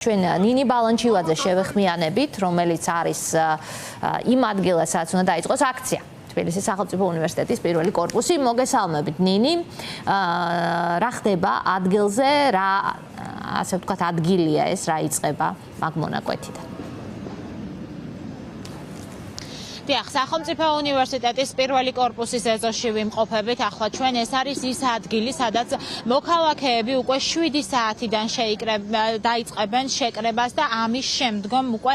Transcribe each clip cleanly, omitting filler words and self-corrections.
ჩვენ ნინი ბალანჩივაძე შევეხმიანებით, რომელიც არის იმ ადგილას, სადაც უნდა დაიწყოს აქცია. თბილისის სახელმწიფო უნივერსიტეტის პირველი კორპუსი. მოგესალმებით ნინი. რა ხდება ადგილზე, რა ასე ვთქვათ, ადგილია ეს, რა იწყება მაგ მონაკვეთიდან? სახელმწიფო უნივერსიტეტის პირველი კორპუსის ეზოში ვიმყოფებით. ახლა ჩვენ ეს არის ის ადგილი, სადაც მოქალაქეები უკვე 7 საათიდან დაიწყებენ შეკრებას და ამის შემდგომ უკვე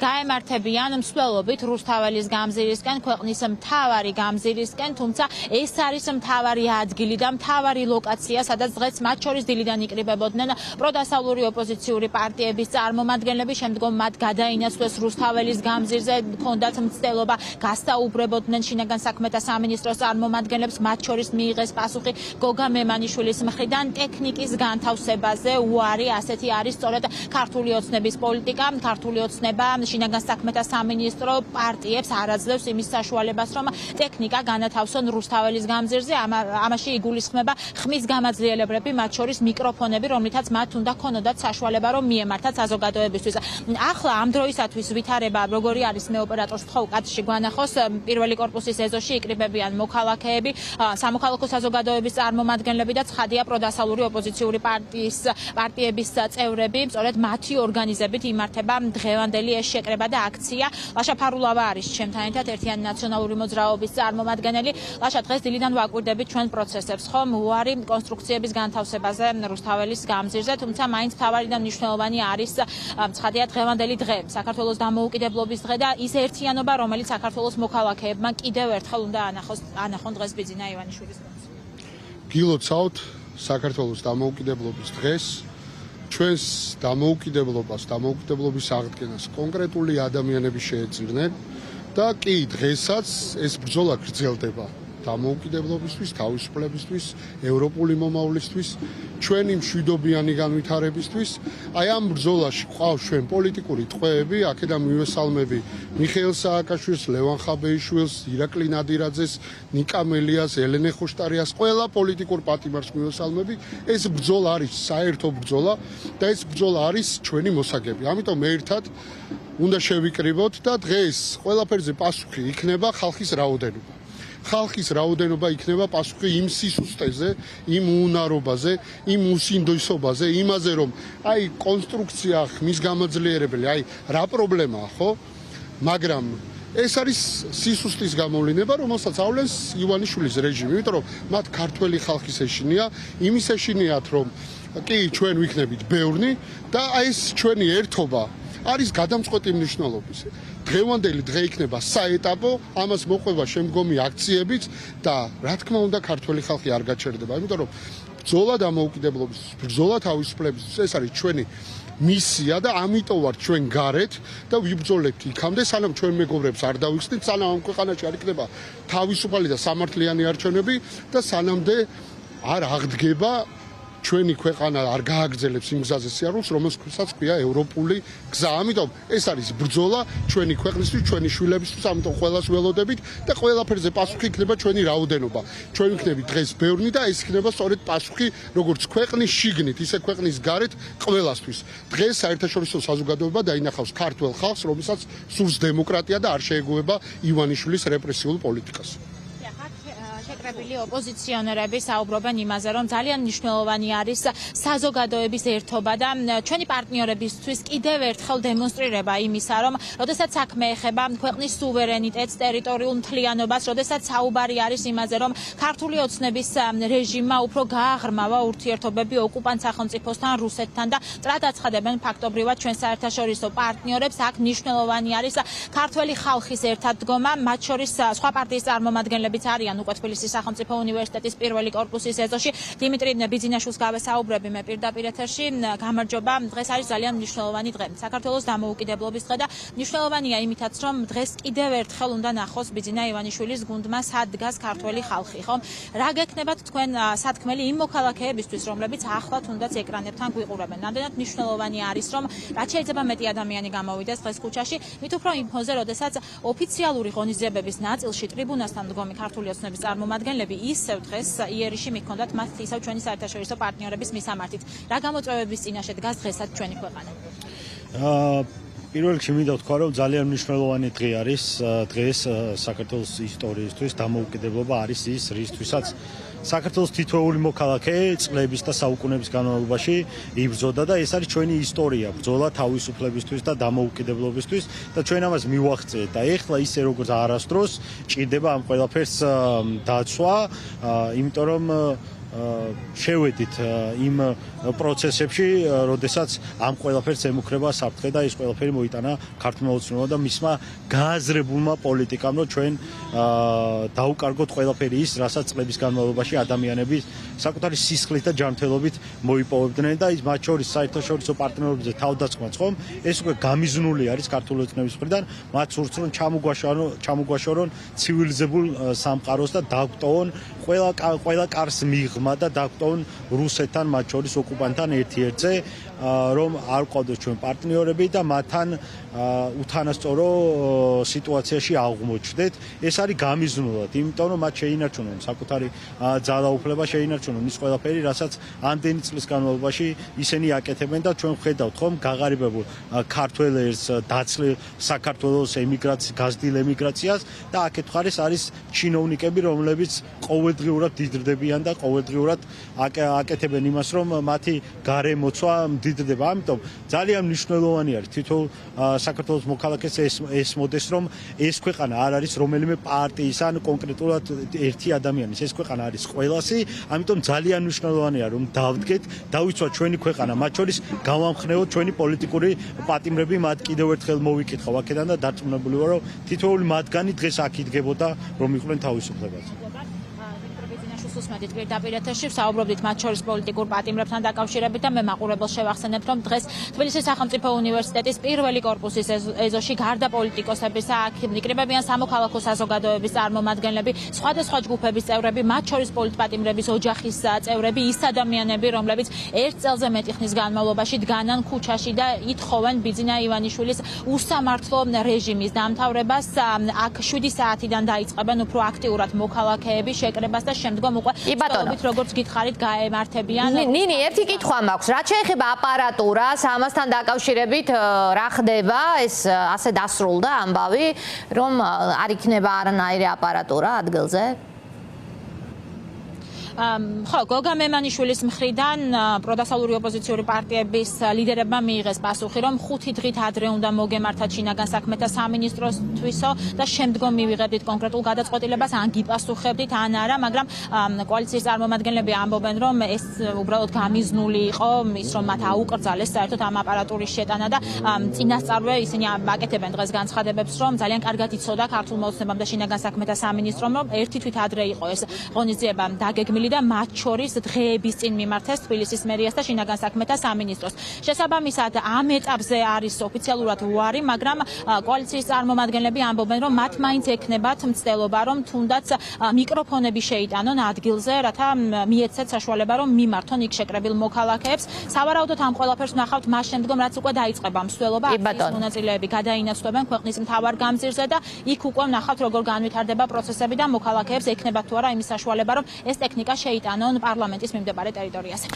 გაემართებიან მსვლელობით რუსთაველის გამზირისკენ, ქვეყნის მთავარი გამზირისკენ, თუმცა ეს არის მთავარი ადგილი და მთავარი ლოკაცია, სადაც დღეს მათ შორის დილიდან იკრიბებოდნენ პროდასავლური ოპოზიციური პარტიების წარმომადგენლები, შემდგომ მათ გადაინაცვლეს რუსთაველის გამზირზე, ჰქონდათ მცდელობა გასაუბრებოდნენ შინაგან საქმეთა სამინისტროს წარმომადგენლებს, მათ შორის მიიღეს პასუხი გოგა მემანიშვილის მხრიდან ტექნიკის განთავსებაზე. უარი ასეთი არის სწორედ ქართული ოცნების პოლიტიკა. ქართული ოცნება შინაგან საქმეთა სამინისტრო პარტიებს არ აძლევს იმის საშუალებას, რომ ტექნიკა განათავსონ რუსთაველის გამზირზე. ამაში იგულისხმება ხმის გამაძლიერებლები, მათ შორის მიკროფონები, რომლითაც მათ უნდა ქონოდათ საშუალება, რომ მიემართათ საზოგადოებისთვის. ახლა ამ დროისათვის ვითარება როგორი არის, მე ოპერატორს ვთხოვ კადრში გვანახოს. პირველი კორპუსის ეზოში იკრიბებიან მოქალაქეები, სამოქალაქო საზოგადოების წარმომადგენლები და ცხადია პროდასავლური ოპოზიციური პარტიების წევრები. სწორედ მათი ორგანიზებით იმართება დღევანდელი ეს შეკრება და აქცია. ლაშა ფარულავა არის ჩემთან ერთად, ერთიანი ნაციონალური მოძრაობის წარმომადგენელი. ლაშა, დღეს დილიდან ვაკვირდებით ჩვენ პროცესებს, ხომ? უარი კონსტრუქციების განთავსებაზე რუსთაველის გამზირზე, თუმცა მაინც მთავარი და მნიშვნელოვანი არის ცხადია დღევანდელი დღე, საქართველოს დამოუკიდებლობის დღე და ის ერთიანობა, რომელიც საქართველოს მოქალაქეებმა კიდევ ერთხელ უნდა ანახონ დღეს ბიძინა ივანიშვილის პროცესს. გილოცავთ საქართველოს დამოუკიდებლობის დღეს, ჩვენს დამოუკიდებლობის აღდგენას კონკრეტული ადამიანები შეეძინენ და კი დღესაც ეს ბრძოლა გრძელდება დამოუკიდებლობისთვის, თავისუფლებისთვის, ევროპული მომავლისთვის, ჩვენი მშვიდობიანი განვითარებისთვის. აი ამ ბრძოლაში ყავს ჩვენ პოლიტიკური ტყვეები, აქედან მივესალმები მიხეილ სააკაშვილს, ლევან ხაბეიშვილს, ირაკლი ნადირაძეს, ნიკა მელიას, ელენე ხოშტარიას, ყველა პოლიტიკურ პატიმარს მივესალმები. ეს ბრძოლა არის საერთო ბრძოლა და ეს ბრძოლა არის ჩვენი მოსაგები. ამიტომ ერთად უნდა შევიკრიბოთ და დღეს ყველაფერზე პასუხი იქნება ხალხის რაოდენობა. ხალხის რაოდენობა იქნება პასუხი იმ სისუსტეზე, იმ უნარობაზე, იმ უსინდისობაზე, იმაზე, რომ აი კონსტრუქცია ხმის გამაძლიერებელი, აი რა პრობლემაა, ხო? მაგრამ ეს არის სისუსტის გამოვლინება, რომელსაც ავლენს ივანიშვილის რეჟიმი, იმიტომ რომ მათ ქართველი ხალხის ეშინია, იმის ეშინიათ, რომ კი ჩვენ ვიქნებით ბევრნი და აი ეს ჩვენი ერთობა არის გადამწყვეტი მნიშვნელობის. დღევანდელი დღე იქნება საეტაპო, ამას მოყვება შემდგომი აქციებიც და რა თქმა უნდა ქართველი ხალხი არ გაჩერდება, იმიტომ რომ ბრძოლა დამოუკიდებლობის, ბრძოლა თავისუფლებისთვის ეს არის ჩვენი მისია და ამიტომ ვართ ჩვენ გარეთ და ვიბრძოლებთ იქამდე, სანამ ჩვენ მეგობრებს არ დავიხსნით, სანამ ამ ქვეყანაში არ იქნება თავისუფალი და სამართლიანი არჩევნები და სანამდე არ აღდგება ჩვენი ქვეყანა არ გააგრძელებს იმ გზაზე სიარულს, რომელსაც ქვია ევროპული გზა. ამიტომ ეს არის ბრძოლა ჩვენი ქვეყნისთვის, ჩვენი შვილებისთვის, ამიტომ ყველას ველოდებით და ყველაფერზე პასუხი იქნება ჩვენი რაოდენობა. ჩვენ ვიქნებით დღეს ბევრნი და ეს იქნება სწორედ პასუხი როგორც ქვეყნის შიგნით, ისე ქვეყნის გარეთ ყველასთვის. დღეს საერთაშორისო საზოგადოება დაინახავს ქართველ ხალხს, რომელსაც სურს დემოკრატია და არ შეეგუება ივანიშვილის რეპრესიულ პოლიტიკას. შეკრებილი ოპოზიციონერები საუბრობენ იმაზე, რომ ძალიან მნიშვნელოვანი არის საზოგადოების ერთობა და ჩვენი პარტნიორებისთვის კიდევ ერთხელ დემონსტრირება იმისა, რომ როდესაც საქმე ეხება ქვეყნის სუვერენიტეტს, ტერიტორიულ მთლიანობას, როდესაც საუბარი არის იმაზე, რომ ქართული ოცნების რეჟიმმა უფრო გააღრმავა ურთიერთობები ოკუპანტ სახელმწიფოსთან, რუსეთთან და სწრაფად აცხადებენ ფაქტობრივად ჩვენ საერთაშორისო პარტნიორებს, აქ მნიშვნელოვანი არის ქართველი ხალხის ერთადგომა, მათ შორის სხვა პარტიის წარმომადგენლებიც არიან უკვე თბილისის სახელმწიფო უნივერსიტეტის პირველი კორპუსის ეზოში. დიმიტრი ბიძინაშვილს გავესაუბრები მე პირდაპირ ეთერში. გამარჯობა, დღეს არის ძალიან მნიშვნელოვანი დღე. საქართველოს დამოუკიდებლობის დღე და მნიშვნელოვანია იმითაც, რომ დღეს კიდევ ერთხელ უნდა ნახოს ბიძინა ივანიშვილის გუნდმა სად დგას ქართველი ხალხი, ხო? რა გექნებათ თქვენ სათქმელი იმ მოქალაქეებისთვის, რომლებიც ახლა თუნდაც ეკრანებთან გვიყურებენ? რამდენად მნიშვნელოვანი არის, რომ რაც შეიძლება მეტი ადამიანი გამოვიდეს დღეს ქუჩაში, მით უფრო იმ ფონზე, როდესაც ოფიციალური ღონისძიებების ნაწილში ტრიბუნასთან მდგომი ქართული ოცნების წარმომადგენლები ისევ დღეს იერიში მიჰქონდათ მათ ისევ ჩვენი საერთაშორისო პარტნიორების მისამართით. რა გამოწვევების წინაშე დგას დღესაც ჩვენი ქვეყანა? პირველ რიგში მინდა ვთქვა, რომ ძალიან მნიშვნელოვანი დღე არის დღეს საქართველოს ისტორიისთვის, დამოუკიდებლობა არის ის, რისთვისაც საქართველოს თითოეული მოქალაქე წლების და საუკუნეების განმავლობაში იბრძოდა და ეს არის ჩვენი ისტორია, ბრძოლა თავისუფლებისთვის და დამოუკიდებლობისთვის და ჩვენ ამას მივახცეთ და ეხლა ისე როგორც არასდროს ჭირდება ამ ყველაფერს დაცვა, იმიტომ რომ შევედით იმ პროცესებში, როდესაც ამ ყველაფერს ემუქრება საფრთხე და ეს ყველაფერი მოიტანა ქართულმა ოცნებამ და მისმა გააზრებულმა პოლიტიკამ, რომ ჩვენ დაუკარგოთ ყველაფერი ის, რასაც წლების განმავლობაში ადამიანები საკუთარი სისხლით და ჯანმრთელობით მოიპოვებდნენ და ის მათ შორის საერთაშორისო პარტნიორობებზე თავდასხმაც ხომ ეს უკვე გამიზნული არის ქართული ოცნების მხრიდან, მათ სურს რომ ჩამოგვაშორონ ცივილიზებულ სამყაროს და დაგვტოვონ ყველა კარს მიღმა და დაგვტოვონ რუსეთთან, მათ შორის ოკუპანტთან ერთ-ერთზე, რომ არ ყავდეს ჩვენ პარტნიორები და მათთან უთანასწორო სიტუაციაში აღმოჩნდეთ. ეს არის გამიზნულად, იმიტომ რომ მათ შეინარჩუნონ საკუთარი ძალაუფლება, შეინარჩუნონ ის ყველაფერი, რასაც ამდენი წლის განმავლობაში ისინი აკეთებენ და ჩვენ ვხედავთ ხომ გაღარიბებულ ქართველებს, დაცლილ საქართველოს გაზრდილ ემიგრაციას და აქეთ მხარეს არის ჩინოვნიკები, რომლებიც ყოველდღიურად დიდრდებიან და ყოველდღიურად აკეთებენ იმას, რომ მათი გარემოცვა დიდრდება. ამიტომ ძალიან მნიშვნელოვანი არის თითოეულ საქართველოს მოქალაქეს ესმოდეს, რომ ეს ქვეყანა არ არის რომელიმე პარტიის ან კონკრეტულად ერთი ადამიანის, ეს ქვეყანა არის ყველასი, ამიტომ ძალიან მნიშვნელოვანია რომ დავდგეთ, დავიცვათ ჩვენი ქვეყანა, მათ შორის გავამხნევოთ ჩვენი პოლიტიკური პატიმრები, მათ კიდევ ერთხელ მოვიკითხავ აქედან და დარწმუნებული ვარ, რომ თითოეული მათგანი დღეს აქ იდგებოდა, რომ იყვნენ თავისუფლებაზე. უსმენთ პირდაპირ ეთერში, საუბრობდით მათ შორის პოლიტიკურ პატიმრებთან დაკავშირებით და მე მაყურებელს შევახსენებთ, რომ დღეს თბილისის სახელმწიფო უნივერსიტეტის პირველი კორპუსის ეზოში გარდა პოლიტიკოსებისა აქ იკრიბებიან სამოქალაქო საზოგადოების წარმომადგენლები, სხვადასხვა ჯგუფების წევრები, მათ შორის პოლიტპატიმრების ოჯახის წევრები, ის ადამიანები, რომლებიც ერთ წელზე მეტი ხნის განმავლობაში დგანან ქუჩაში და ითხოვენ ბიძინა ივანიშვილის უსამართლო რეჟიმის დამთავრებას. აქ 7 საათიდან დაიწყებენ უფრო აქტიურად მოქალაქეები შეკრებას და შემდგომ იბატონოთ, როგორც გითხარით, გაემართებიან. ნინი, ერთი კითხვა მაქვს. რაც შეეხება აპარატურას, ამასთან დაკავშირებით რა ხდება? ეს ასე დასრულდა ამბავი, რომ არ იქნება არანაირი აპარატურა ადგილზე? ხო, გოგა მემანიშვილის მხრიდან პროდასალური ოპოზიციური პარტიების ლიდერებმა მიიღეს პასუხი, რომ 5 დღით ადრე უნდა მოგემართათ შინაგან საქმეთა სამინისტროსთვისო და შემდგომ მივიღებდით კონკრეტულ გადაწყვეტილებას, ან გიპასუხებდით, ან არა, მაგრამ კოალიციის წარმომადგენლები ამბობენ, რომ ეს უბრალოდ გამიზნული იყო, ის რომ მათ აუკრძალეს საერთოდ ამ აპარატურის შეტანა და წინასწარვე ისინი აკეთებენ დღეს განცხადებებს, რომ ძალიან კარგად იცოდა ქართულმა ოცნებამ და შინაგან საქმეთა სამინისტრომ, რომ ერთი თვით ადრე იყო ეს ღონისძიება დაგეგმილი და მათ შორის დღეების წინ მიმართეს თბილისის მერიას და შინაგან საქმეთა სამინისტროს. შესაბამისად, ამ ეტაპზე არის ოფიციალურად უარი, მაგრამ კოალიციის წარმომადგენლები ამბობენ, რომ მათ მაინც ექნებათ მცდელობა, რომ თუნდაც მიკროფონები შეიტანონ ადგილზე, რათა მიეცეთ საშუალება, რომ მიმართონ იქ შეკრებილ მოქალაქეებს. სავარაუდოდ ამ ყველაფერს ნახავთ მას შემდგომ, რაც უკვე დაიწყება მსვლელობა, აქციის მონაწილეები გადაინაცვლებენ ქვეყნის მთავარ გამზირზე და იქ უკვე ნახავთ, როგორ განვითარდება პროცესები და მოქალაქეებს ექნებათ თუ არა იმის საშუალება, რომ ეს ტექნიკა შეიტანონ პარლამენტის მიმდებარე ტერიტორიაზე.